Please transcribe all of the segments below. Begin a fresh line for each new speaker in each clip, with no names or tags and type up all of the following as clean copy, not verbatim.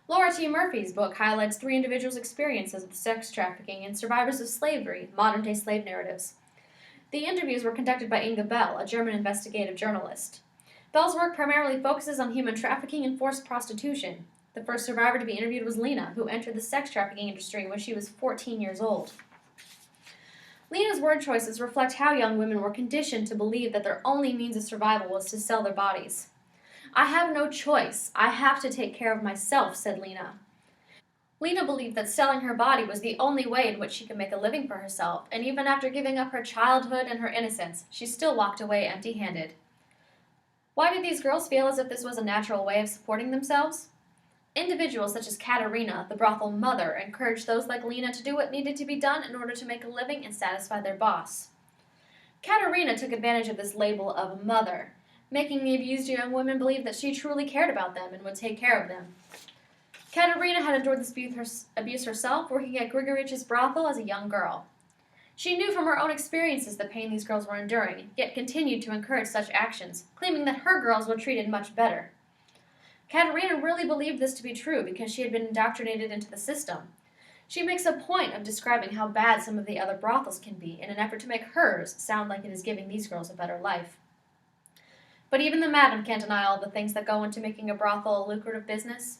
Laura T. Murphy's book highlights three individuals' experiences with sex trafficking and survivors of slavery, modern-day slave narratives. The interviews were conducted by Inga Bell, a German investigative journalist. Bell's work primarily focuses on human trafficking and forced prostitution. The first survivor to be interviewed was Lena, who entered the sex trafficking industry when she was 14 years old. Lena's word choices reflect how young women were conditioned to believe that their only means of survival was to sell their bodies. "I have no choice. I have to take care of myself," said Lena. Lena believed that selling her body was the only way in which she could make a living for herself, and even after giving up her childhood and her innocence, she still walked away empty-handed. Why did these girls feel as if this was a natural way of supporting themselves? Individuals such as Katerina, the brothel mother, encouraged those like Lena to do what needed to be done in order to make a living and satisfy their boss. Katerina took advantage of this label of mother, making the abused young women believe that she truly cared about them and would take care of them. Katerina had endured this abuse herself, working at Grigorich's brothel as a young girl. She knew from her own experiences the pain these girls were enduring, yet continued to encourage such actions, claiming that her girls were treated much better. Katerina really believed this to be true because she had been indoctrinated into the system. She makes a point of describing how bad some of the other brothels can be in an effort to make hers sound like it is giving these girls a better life. But even the madam can't deny all the things that go into making a brothel a lucrative business.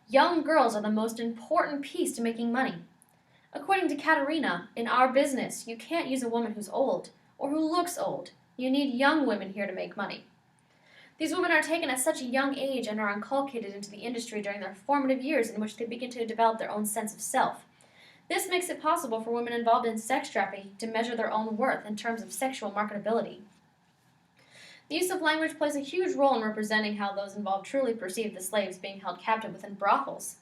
Young girls are the most important piece to making money. According to Katerina, in our business, you can't use a woman who's old or who looks old. You need young women here to make money. These women are taken at such a young age and are inculcated into the industry during their formative years in which they begin to develop their own sense of self. This makes it possible for women involved in sex trafficking to measure their own worth in terms of sexual marketability. The use of language plays a huge role in representing how those involved truly perceive the slaves being held captive within brothels.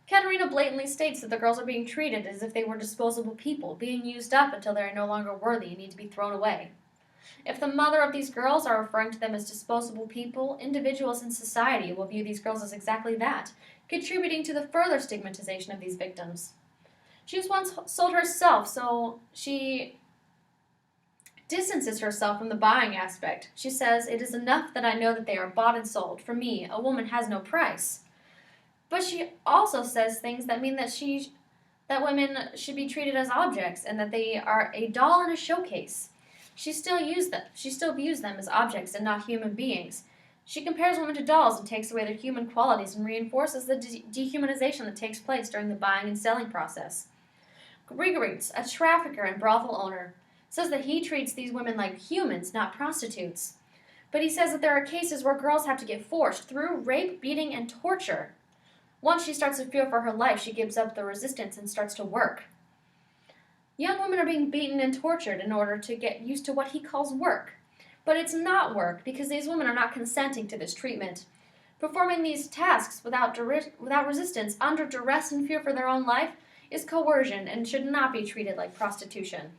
Katerina blatantly states that the girls are being treated as if they were disposable people, being used up until they are no longer worthy and need to be thrown away. If the mother of these girls are referring to them as disposable people, individuals in society will view these girls as exactly that, contributing to the further stigmatization of these victims. She was once sold herself, so she distances herself from the buying aspect. She says, "It is enough that I know that they are bought and sold. For me, a woman has no price." But she also says things that mean that women should be treated as objects and that they are a doll in a showcase. She still views them as objects and not human beings. She compares women to dolls and takes away their human qualities and reinforces the dehumanization that takes place during the buying and selling process. Grigorits, a trafficker and brothel owner, says that he treats these women like humans, not prostitutes. But he says that there are cases where girls have to get forced through rape, beating, and torture. Once she starts to fear for her life, she gives up the resistance and starts to work. Young women are being beaten and tortured in order to get used to what he calls work. But it's not work because these women are not consenting to this treatment. Performing these tasks without resistance, under duress and fear for their own life, is coercion and should not be treated like prostitution.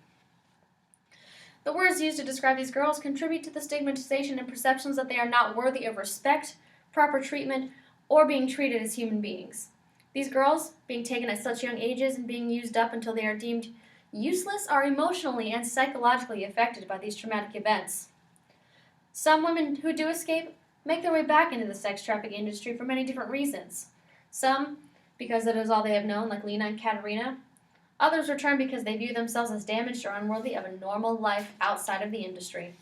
The words used to describe these girls contribute to the stigmatization and perceptions that they are not worthy of respect, proper treatment, or being treated as human beings. These girls, being taken at such young ages and being used up until they are deemed useless, are emotionally and psychologically affected by these traumatic events. Some women who do escape make their way back into the sex trafficking industry for many different reasons. Some, because it is all they have known, like Lena and Katerina. Others return because they view themselves as damaged or unworthy of a normal life outside of the industry.